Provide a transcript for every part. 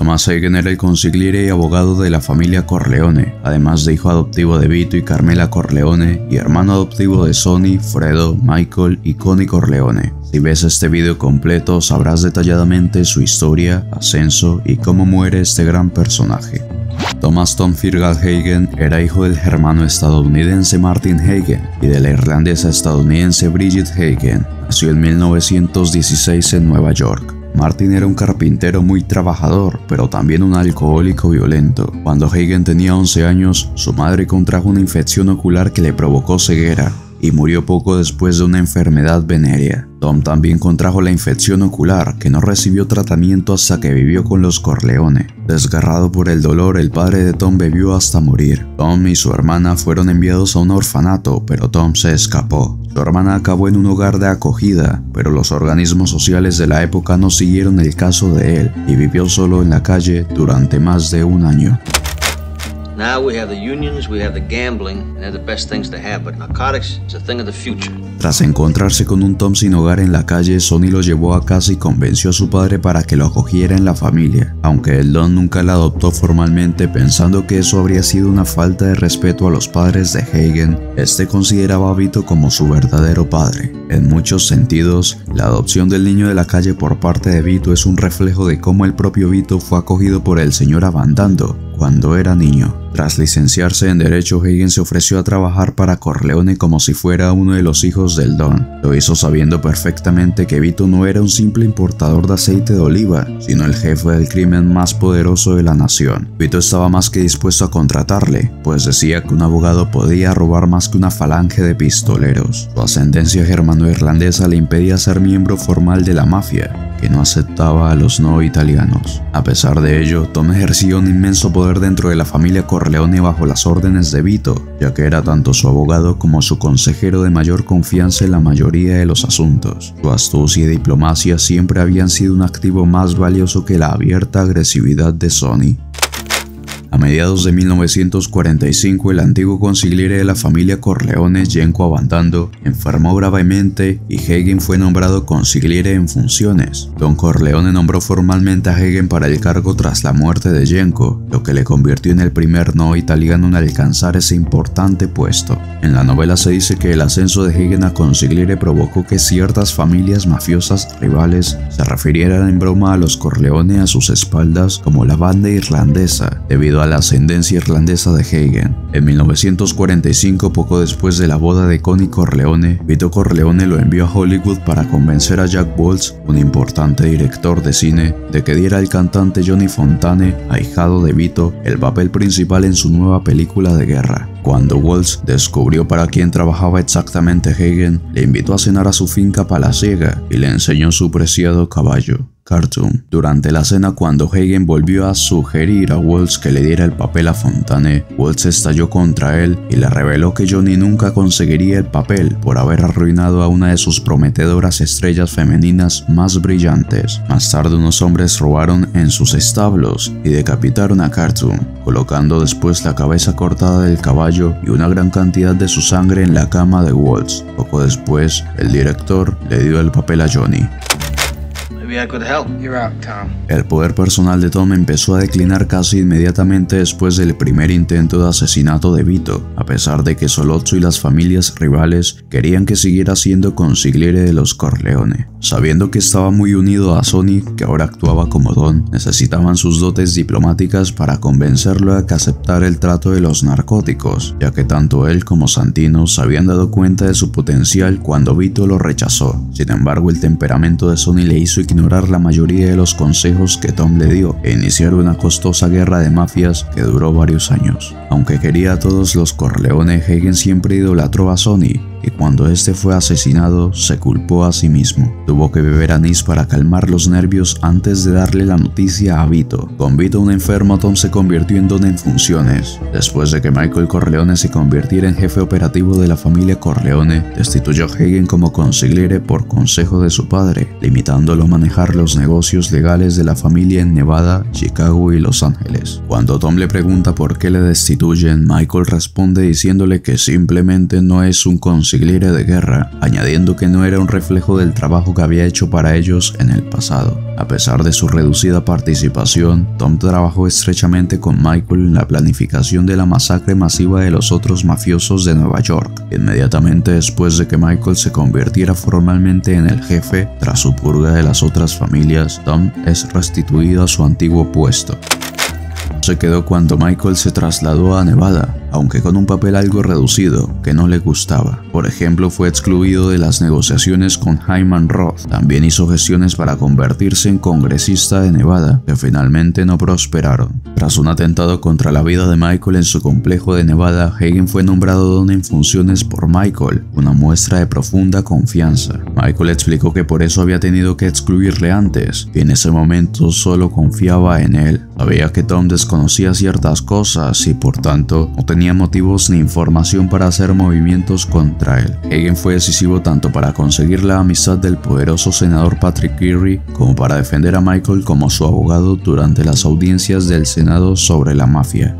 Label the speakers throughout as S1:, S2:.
S1: Thomas Hagen era el consigliere y abogado de la familia Corleone, además de hijo adoptivo de Vito y Carmela Corleone y hermano adoptivo de Sonny, Fredo, Michael y Connie Corleone. Si ves este video completo sabrás detalladamente su historia, ascenso y cómo muere este gran personaje. Thomas Tom Fergal Hagen era hijo del germano-estadounidense Martin Hagen y de la irlandesa estadounidense Bridget Hagen. Nació en 1916 en Nueva York. Martin era un carpintero muy trabajador, pero también un alcohólico violento. Cuando Hagen tenía 11 años, su madre contrajo una infección ocular que le provocó ceguera y murió poco después de una enfermedad venérea. Tom también contrajo la infección ocular, que no recibió tratamiento hasta que vivió con los Corleone. Desgarrado por el dolor, el padre de Tom bebió hasta morir. Tom y su hermana fueron enviados a un orfanato, pero Tom se escapó. Su hermana acabó en un hogar de acogida, pero los organismos sociales de la época no siguieron el caso de él y vivió solo en la calle durante más de un año.
S2: Now we have the unions, we have the gambling, and they're the best things to have, but narcotics is a thing of the future.
S1: Tras encontrarse con un Tom sin hogar en la calle, Sonny lo llevó a casa y convenció a su padre para que lo acogiera en la familia, aunque el Don nunca la adoptó formalmente, pensando que eso habría sido una falta de respeto a los padres de Hagen. Este consideraba a Vito como su verdadero padre. En muchos sentidos, la adopción del niño de la calle por parte de Vito es un reflejo de cómo el propio Vito fue acogido por el señor Abandando cuando era niño. Tras licenciarse en Derecho, Hagen se ofreció a trabajar para Corleone como si fuera uno de los hijos del Don. Lo hizo sabiendo perfectamente que Vito no era un simple importador de aceite de oliva, sino el jefe del crimen más poderoso de la nación. Vito estaba más que dispuesto a contratarle, pues decía que un abogado podía robar más que una falange de pistoleros. Su ascendencia germano-irlandesa le impedía ser miembro formal de la mafia, que no aceptaba a los no italianos. A pesar de ello, Tom ejercía un inmenso poder dentro de la familia Corleone bajo las órdenes de Vito, ya que era tanto su abogado como su consejero de mayor confianza en la mayoría de los asuntos. Su astucia y diplomacia siempre habían sido un activo más valioso que la abierta agresividad de Sonny. A mediados de 1945, el antiguo consigliere de la familia Corleone, Genco Abandando, enfermó gravemente y Hagen fue nombrado consigliere en funciones. Don Corleone nombró formalmente a Hagen para el cargo tras la muerte de Genco, lo que le convirtió en el primer no italiano en alcanzar ese importante puesto. En la novela se dice que el ascenso de Hagen a consigliere provocó que ciertas familias mafiosas rivales se refirieran en broma a los Corleone a sus espaldas como la banda irlandesa, debido a la ascendencia irlandesa de Hagen. En 1945, poco después de la boda de Connie Corleone, Vito Corleone lo envió a Hollywood para convencer a Jack Waltz, un importante director de cine, de que diera al cantante Johnny Fontane, ahijado de Vito, el papel principal en su nueva película de guerra. Cuando Waltz descubrió para quién trabajaba exactamente Hagen, le invitó a cenar a su finca palaciega y le enseñó su preciado caballo, Khartoum. Durante la cena, cuando Hagen volvió a sugerir a Waltz que le diera el papel a Fontane, Waltz estalló contra él y le reveló que Johnny nunca conseguiría el papel por haber arruinado a una de sus prometedoras estrellas femeninas más brillantes. Más tarde, unos hombres robaron en sus establos y decapitaron a Khartoum, colocando después la cabeza cortada del caballo y una gran cantidad de su sangre en la cama de Waltz. Poco después, el director le dio el papel a Johnny. El poder personal de Tom empezó a declinar casi inmediatamente después del primer intento de asesinato de Vito, a pesar de que Solozzo y las familias rivales querían que siguiera siendo consigliere de los Corleone. Sabiendo que estaba muy unido a Sonny, que ahora actuaba como Don, necesitaban sus dotes diplomáticas para convencerlo a que aceptara el trato de los narcóticos, ya que tanto él como Santino se habían dado cuenta de su potencial cuando Vito lo rechazó. Sin embargo, el temperamento de Sonny le hizo ignorar la mayoría de los consejos que Tom le dio e iniciar una costosa guerra de mafias que duró varios años. Aunque quería a todos los Corleone, Hagen siempre idolatró a Sonny, y cuando este fue asesinado, se culpó a sí mismo. Tuvo que beber anís para calmar los nervios antes de darle la noticia a Vito. Con Vito un enfermo, Tom se convirtió en Don en funciones. Después de que Michael Corleone se convirtiera en jefe operativo de la familia Corleone, destituyó a Hagen como consigliere por consejo de su padre, limitándolo a manejar los negocios legales de la familia en Nevada, Chicago y Los Ángeles. Cuando Tom le pregunta por qué le destituyen, Michael responde diciéndole que simplemente no es un consigliere consigliere de guerra, añadiendo que no era un reflejo del trabajo que había hecho para ellos en el pasado. A pesar de su reducida participación, Tom trabajó estrechamente con Michael en la planificación de la masacre masiva de los otros mafiosos de Nueva York. Inmediatamente después de que Michael se convirtiera formalmente en el jefe, tras su purga de las otras familias, Tom es restituido a su antiguo puesto. Se quedó cuando Michael se trasladó a Nevada, aunque con un papel algo reducido, que no le gustaba. Por ejemplo, fue excluido de las negociaciones con Hyman Roth. También hizo gestiones para convertirse en congresista de Nevada, que finalmente no prosperaron. Tras un atentado contra la vida de Michael en su complejo de Nevada, Hagen fue nombrado don en funciones por Michael, una muestra de profunda confianza. Michael explicó que por eso había tenido que excluirle antes, y en ese momento solo confiaba en él. Sabía que Tom desconocía ciertas cosas y por tanto no tenía motivos ni información para hacer movimientos contra él. Hagen fue decisivo tanto para conseguir la amistad del poderoso senador Patrick Leahy como para defender a Michael como su abogado durante las audiencias del Senado sobre la mafia.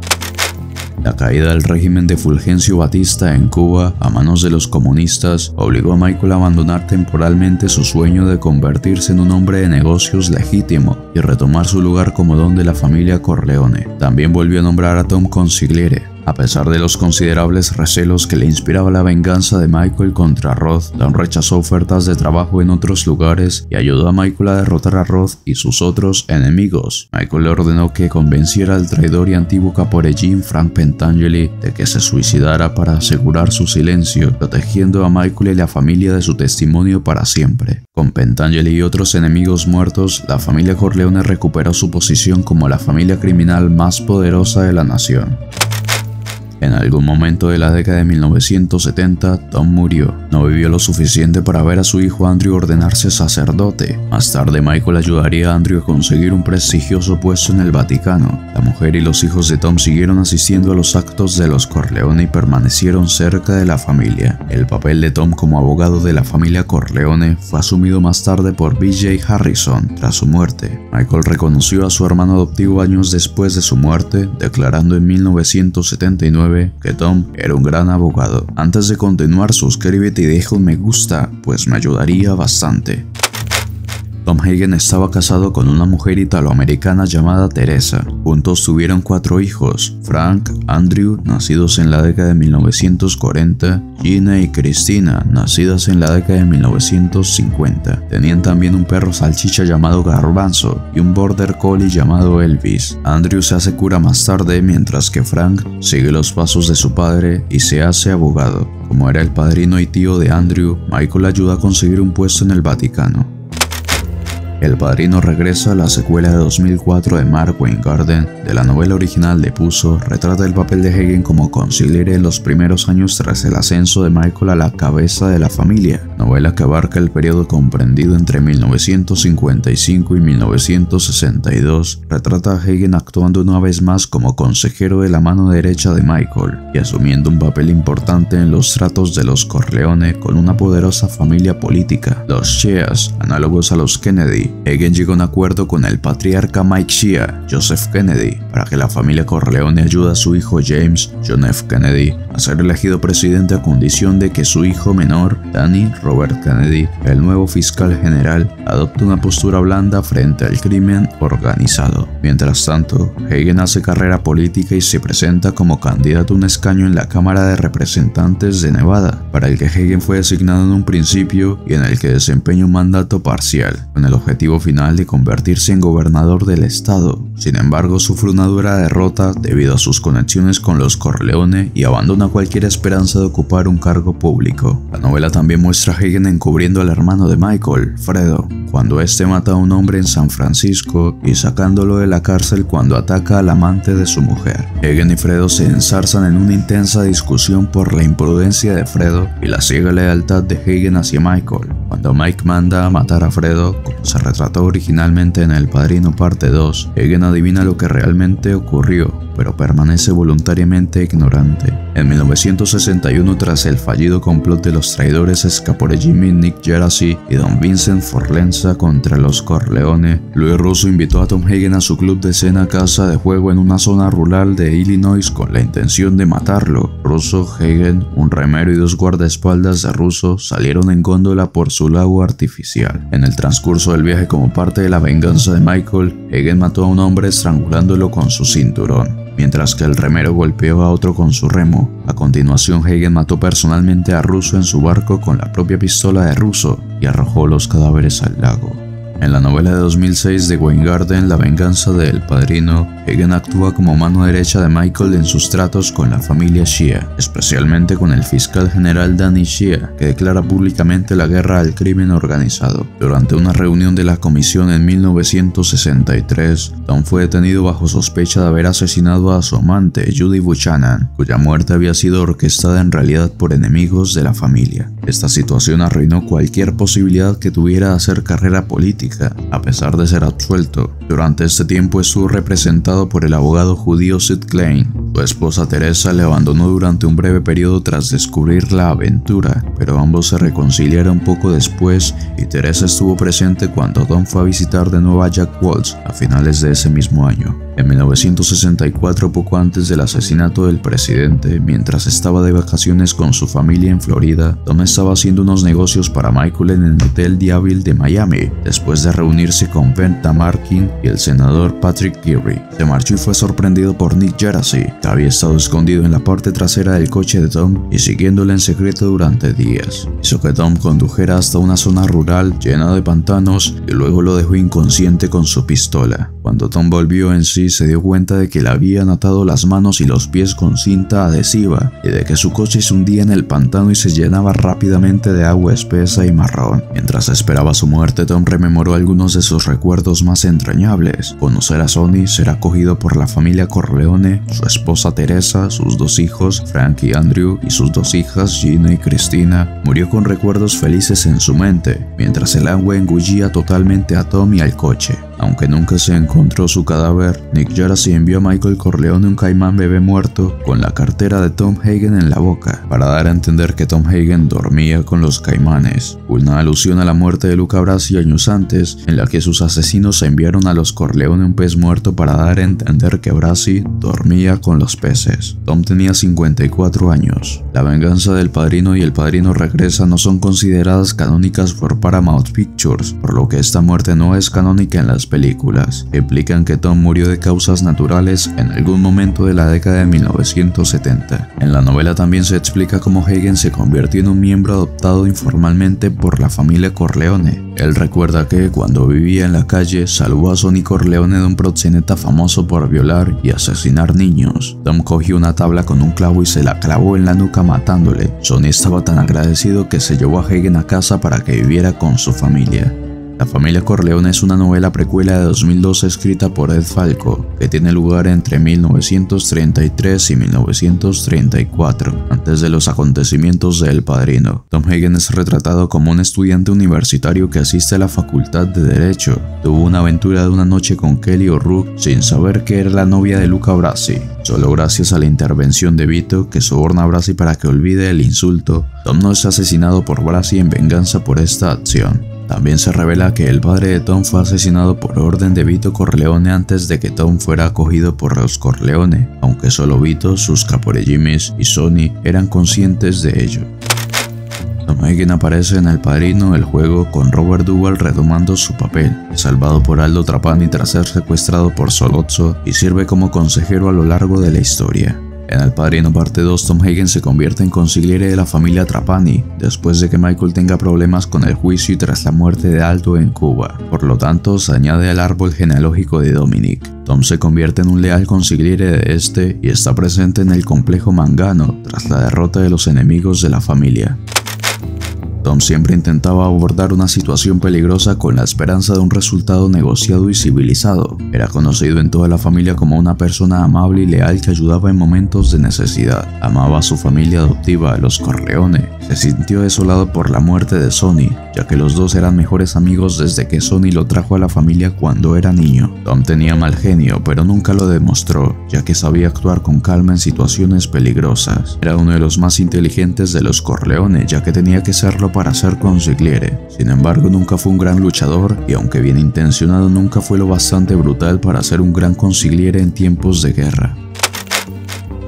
S1: La caída del régimen de Fulgencio Batista en Cuba a manos de los comunistas obligó a Michael a abandonar temporalmente su sueño de convertirse en un hombre de negocios legítimo y retomar su lugar como don de la familia Corleone. También volvió a nombrar a Tom consigliere. A pesar de los considerables recelos que le inspiraba la venganza de Michael contra Roth, Tom rechazó ofertas de trabajo en otros lugares y ayudó a Michael a derrotar a Roth y sus otros enemigos. Michael le ordenó que convenciera al traidor y antiguo caporellín Frank Pentangeli de que se suicidara para asegurar su silencio, protegiendo a Michael y la familia de su testimonio para siempre. Con Pentangeli y otros enemigos muertos, la familia Corleone recuperó su posición como la familia criminal más poderosa de la nación. En algún momento de la década de 1970, Tom murió. No vivió lo suficiente para ver a su hijo Andrew ordenarse sacerdote. Más tarde, Michael ayudaría a Andrew a conseguir un prestigioso puesto en el Vaticano. La mujer y los hijos de Tom siguieron asistiendo a los actos de los Corleone y permanecieron cerca de la familia. El papel de Tom como abogado de la familia Corleone fue asumido más tarde por B.J. Harrison tras su muerte. Michael reconoció a su hermano adoptivo años después de su muerte, declarando en 1979 que Tom era un gran abogado. Antes de continuar, suscríbete y deja un me gusta, pues me ayudaría bastante. Tom Hagen estaba casado con una mujer italoamericana llamada Teresa. Juntos tuvieron 4 hijos: Frank, Andrew, nacidos en la década de 1940, Gina y Christina, nacidas en la década de 1950. Tenían también un perro salchicha llamado Garbanzo y un border collie llamado Elvis. Andrew se hace cura más tarde, mientras que Frank sigue los pasos de su padre y se hace abogado. Como era el padrino y tío de Andrew, Michael ayuda a conseguir un puesto en el Vaticano. El Padrino regresa. La secuela de 2004 de Mark Weingarten de la novela original de Puzo retrata el papel de Hagen como consigliere en los primeros años tras el ascenso de Michael a la cabeza de la familia, novela que abarca el periodo comprendido entre 1955 y 1962. Retrata a Hagen actuando una vez más como consejero de la mano derecha de Michael y asumiendo un papel importante en los tratos de los Corleone con una poderosa familia política, los Sheas, análogos a los Kennedy. Hagen llegó a un acuerdo con el patriarca Mike Shea, Joseph Kennedy, para que la familia Corleone ayude a su hijo James, John F. Kennedy, a ser elegido presidente a condición de que su hijo menor, Danny Robert Kennedy, el nuevo fiscal general, adopte una postura blanda frente al crimen organizado. Mientras tanto, Hagen hace carrera política y se presenta como candidato a un escaño en la Cámara de Representantes de Nevada, para el que Hagen fue designado en un principio y en el que desempeña un mandato parcial, con el objetivo final de convertirse en gobernador del estado. Sin embargo, sufre una dura derrota debido a sus conexiones con los Corleone y abandona cualquier esperanza de ocupar un cargo público. La novela también muestra a Hagen encubriendo al hermano de Michael, Fredo, cuando este mata a un hombre en San Francisco y sacándolo de la cárcel cuando ataca al amante de su mujer. Hagen y Fredo se ensarzan en una intensa discusión por la imprudencia de Fredo y la ciega lealtad de Hagen hacia Michael. Cuando Mike manda a matar a Fredo, como se retrató originalmente en El Padrino Parte 2, Hagen adivina lo que realmente ocurrió, pero permanece voluntariamente ignorante. En 1961, tras el fallido complot de los traidores caporegimi Nick Geraci y Don Vincent Forlenza contra los Corleone, Louis Russo invitó a Tom Hagen a su club de escena casa de juego en una zona rural de Illinois con la intención de matarlo. Russo, Hagen, un remero y dos guardaespaldas de Russo salieron en góndola por su lago artificial. En el transcurso del viaje, como parte de la venganza de Michael, Hagen mató a un hombre estrangulándolo con su cinturón, mientras que el remero golpeó a otro con su remo. A continuación, Hagen mató personalmente a Russo en su barco con la propia pistola de Russo y arrojó los cadáveres al lago. En la novela de 2006 de Weingarten, La venganza de El Padrino, Hagen actúa como mano derecha de Michael en sus tratos con la familia Shea, especialmente con el fiscal general Danny Shea, que declara públicamente la guerra al crimen organizado. Durante una reunión de la comisión en 1963, Tom fue detenido bajo sospecha de haber asesinado a su amante, Judy Buchanan, cuya muerte había sido orquestada en realidad por enemigos de la familia. Esta situación arruinó cualquier posibilidad que tuviera de hacer carrera política, a pesar de ser absuelto. Durante este tiempo estuvo representado por el abogado judío Sid Klein. Su esposa Teresa le abandonó durante un breve periodo tras descubrir la aventura, pero ambos se reconciliaron poco después y Teresa estuvo presente cuando Tom fue a visitar de nuevo a Jack Waltz a finales de ese mismo año. En 1964, poco antes del asesinato del presidente, mientras estaba de vacaciones con su familia en Florida, Tom estaba haciendo unos negocios para Michael en el Hotel Diaville de Miami, después de reunirse con Ben Tamarkin y el senador Patrick Geary. Se marchó y fue sorprendido por Nick Geraci, que había estado escondido en la parte trasera del coche de Tom y siguiéndole en secreto durante días. Hizo que Tom condujera hasta una zona rural llena de pantanos y luego lo dejó inconsciente con su pistola. Cuando Tom volvió en sí, se dio cuenta de que le habían atado las manos y los pies con cinta adhesiva y de que su coche se hundía en el pantano y se llenaba rápidamente de agua espesa y marrón. Mientras esperaba su muerte, Tom rememoró algunos de sus recuerdos más entrañables: conocer a Sonny, ser acogido por la familia Corleone, su esposa Teresa, sus dos hijos, Frank y Andrew, y sus dos hijas, Gina y Christina. Murió con recuerdos felices en su mente, mientras el agua engullía totalmente a Tom y al coche. Aunque nunca se encontró su cadáver, Nick Geraci envió a Michael Corleone un caimán bebé muerto con la cartera de Tom Hagen en la boca, para dar a entender que Tom Hagen dormía con los caimanes, una alusión a la muerte de Luca Brasi años antes, en la que sus asesinos enviaron a los Corleone un pez muerto para dar a entender que Brasi dormía con los peces. Tom tenía 54 años. La venganza del Padrino y El Padrino Regresa no son consideradas canónicas por Paramount Pictures, por lo que esta muerte no es canónica en las películas. Implican que Tom murió de causas naturales en algún momento de la década de 1970. En la novela también se explica cómo Hagen se convirtió en un miembro adoptado informalmente por la familia Corleone. Él recuerda que, cuando vivía en la calle, salvó a Sonny Corleone de un proxeneta famoso por violar y asesinar niños. Tom cogió una tabla con un clavo y se la clavó en la nuca matándole. Sonny estaba tan agradecido que se llevó a Hagen a casa para que viviera con su familia. La familia Corleone es una novela precuela de 2012 escrita por Ed Falco, que tiene lugar entre 1933 y 1934, antes de los acontecimientos de El Padrino. Tom Hagen es retratado como un estudiante universitario que asiste a la facultad de Derecho. Tuvo una aventura de una noche con Kelly O'Rourke sin saber que era la novia de Luca Brasi. Solo gracias a la intervención de Vito, que soborna a Brasi para que olvide el insulto, Tom no es asesinado por Brasi en venganza por esta acción. También se revela que el padre de Tom fue asesinado por orden de Vito Corleone antes de que Tom fuera acogido por los Corleone, aunque solo Vito, sus caporegimes y Sonny eran conscientes de ello. Tom Hagen aparece en El Padrino, el juego, con Robert Duvall retomando su papel. Es salvado por Aldo Trapani tras ser secuestrado por Sollozzo y sirve como consejero a lo largo de la historia. En El Padrino parte 2, Tom Hagen se convierte en consigliere de la familia Trapani, después de que Michael tenga problemas con el juicio y tras la muerte de Aldo en Cuba. Por lo tanto, se añade al árbol genealógico de Dominic. Tom se convierte en un leal consigliere de este y está presente en el complejo Mangano, tras la derrota de los enemigos de la familia. Tom siempre intentaba abordar una situación peligrosa con la esperanza de un resultado negociado y civilizado. Era conocido en toda la familia como una persona amable y leal que ayudaba en momentos de necesidad. Amaba a su familia adoptiva, a los Corleone. Se sintió desolado por la muerte de Sonny, ya que los dos eran mejores amigos desde que Sonny lo trajo a la familia cuando era niño. Tom tenía mal genio, pero nunca lo demostró, ya que sabía actuar con calma en situaciones peligrosas. Era uno de los más inteligentes de los Corleone, ya que tenía que serlo para para ser consigliere. Sin embargo, nunca fue un gran luchador y aunque bien intencionado, nunca fue lo bastante brutal para ser un gran consigliere en tiempos de guerra.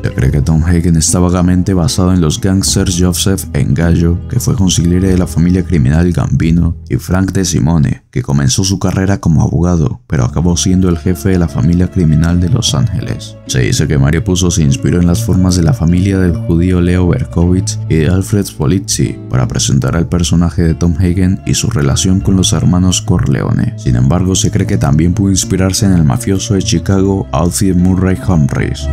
S1: Se cree que Tom Hagen está vagamente basado en los gángsters Joseph Engallo, que fue consigliere de la familia criminal Gambino, y Frank De Simone, que comenzó su carrera como abogado, pero acabó siendo el jefe de la familia criminal de Los Ángeles. Se dice que Mario Puzo se inspiró en las formas de la familia del judío Leo Berkowitz y de Alfred Polizzi para presentar al personaje de Tom Hagen y su relación con los hermanos Corleone. Sin embargo, se cree que también pudo inspirarse en el mafioso de Chicago Alfred Murray Humphreys.